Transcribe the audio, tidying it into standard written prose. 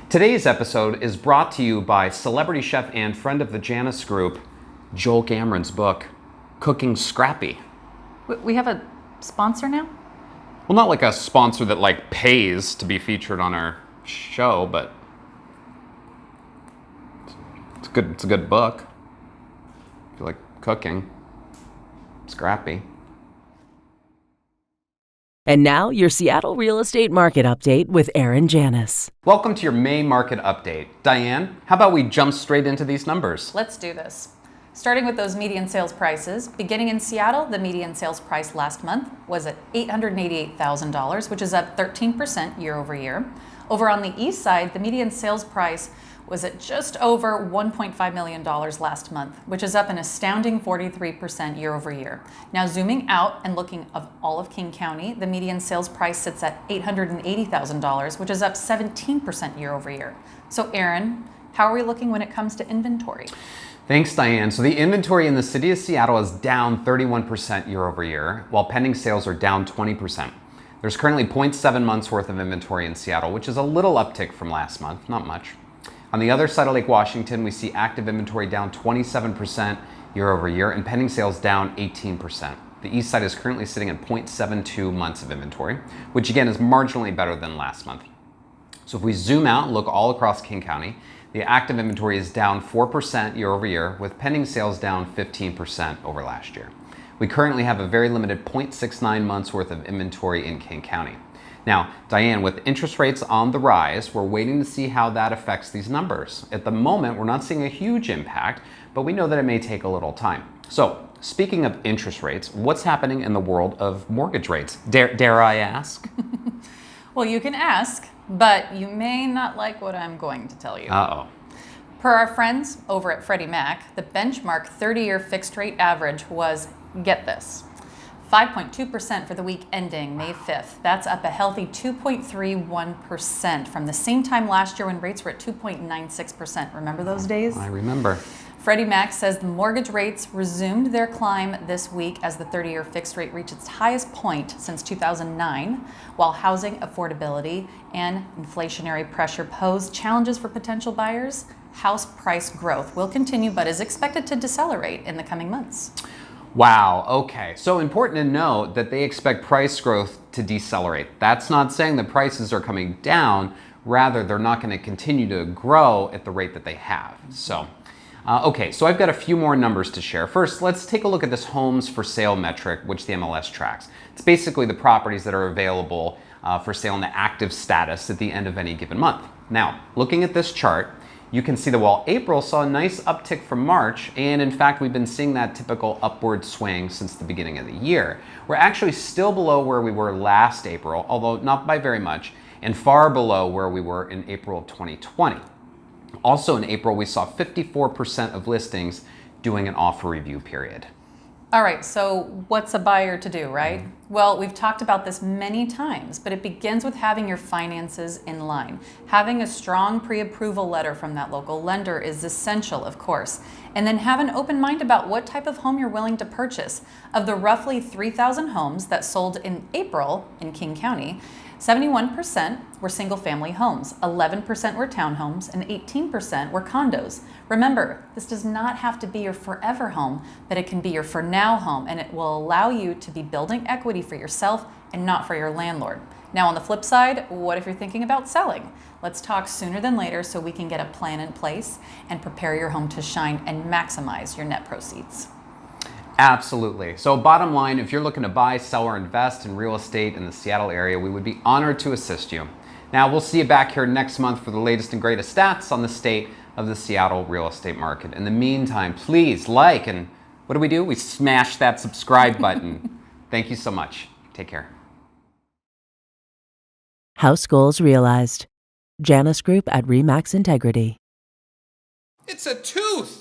Today's episode is brought to you by celebrity chef and friend of the Janus Group, Joel Cameron's book, Cooking Scrappy. We have a sponsor now? Well, not like a sponsor that pays to be featured on our show, but it's good. It's a good book. If you like cooking, scrappy. And now, your Seattle real estate market update with Aaron Janus. Welcome to your May market update. Diane, how about we jump straight into these numbers? Let's do this. Starting with those median sales prices, beginning in Seattle, the median sales price last month was at $888,000, which is up 13% year over year. Over on the Eastside, the median sales price was at just over $1.5 million last month, which is up an astounding 43% year over year. Now zooming out and looking of all of King County, the median sales price sits at $880,000, which is up 17% year over year. So Aaron, how are we looking when it comes to inventory? Thanks, Diane. So the inventory in the city of Seattle is down 31% year over year, while pending sales are down 20%. There's currently 0.7 months worth of inventory in Seattle, which is a little uptick from last month, not much. On the other side of Lake Washington, we see active inventory down 27% year over year and pending sales down 18%. The east side is currently sitting at 0.72 months of inventory, which again is marginally better than last month. So if we zoom out and look all across King County, the active inventory is down 4% year over year, with pending sales down 15% over last year. We currently have a very limited 0.69 months worth of inventory in King County. Now, Diane, with interest rates on the rise, we're waiting to see how that affects these numbers. At the moment, we're not seeing a huge impact, but we know that it may take a little time. So, speaking of interest rates, what's happening in the world of mortgage rates? Dare I ask? Well, you can ask, but you may not like what I'm going to tell you. Uh-oh. Per our friends over at Freddie Mac, the benchmark 30-year fixed rate average was, get this, 5.2% for the week ending May 5th. That's up a healthy 2.31% from the same time last year when rates were at 2.96%. Remember those days? I remember. Freddie Mac says the mortgage rates resumed their climb this week as the 30-year fixed rate reached its highest point since 2009, while housing affordability and inflationary pressure pose challenges for potential buyers. House price growth will continue but is expected to decelerate in the coming months. Wow, okay. So important to note that they expect price growth to decelerate. That's not saying the prices are coming down, rather they're not going to continue to grow at the rate that they have. So, okay, so I've got a few more numbers to share. First, let's take a look at this homes for sale metric, which the MLS tracks. It's basically the properties that are available for sale in the active status at the end of any given month. Now, looking at this chart, you can see that while April saw a nice uptick from March, and in fact we've been seeing that typical upward swing since the beginning of the year, we're actually still below where we were last April, although not by very much, and far below where we were in April of 2020. Also in April, we saw 54% of listings doing an offer review period. All right, so what's a buyer to do, right? Well, we've talked about this many times, but it begins with having your finances in line. Having a strong pre-approval letter from that local lender is essential, of course. And then have an open mind about what type of home you're willing to purchase. Of the roughly 3,000 homes that sold in April in King County, 71% were single-family homes, 11% were townhomes, and 18% were condos. Remember, this does not have to be your forever home, but it can be your for now home, and it will allow you to be building equity for yourself and not for your landlord. Now, on the flip side, what if you're thinking about selling? Let's talk sooner than later so we can get a plan in place and prepare your home to shine and maximize your net proceeds. Absolutely. So bottom line, if you're looking to buy, sell, or invest in real estate in the Seattle area, we would be honored to assist you. Now, we'll see you back here next month for the latest and greatest stats on the state of the Seattle real estate market. In the meantime, please like and what do? We smash that subscribe button. Thank you so much. Take care. House goals realized. Janus Group at RE/MAX Integrity. It's a tooth!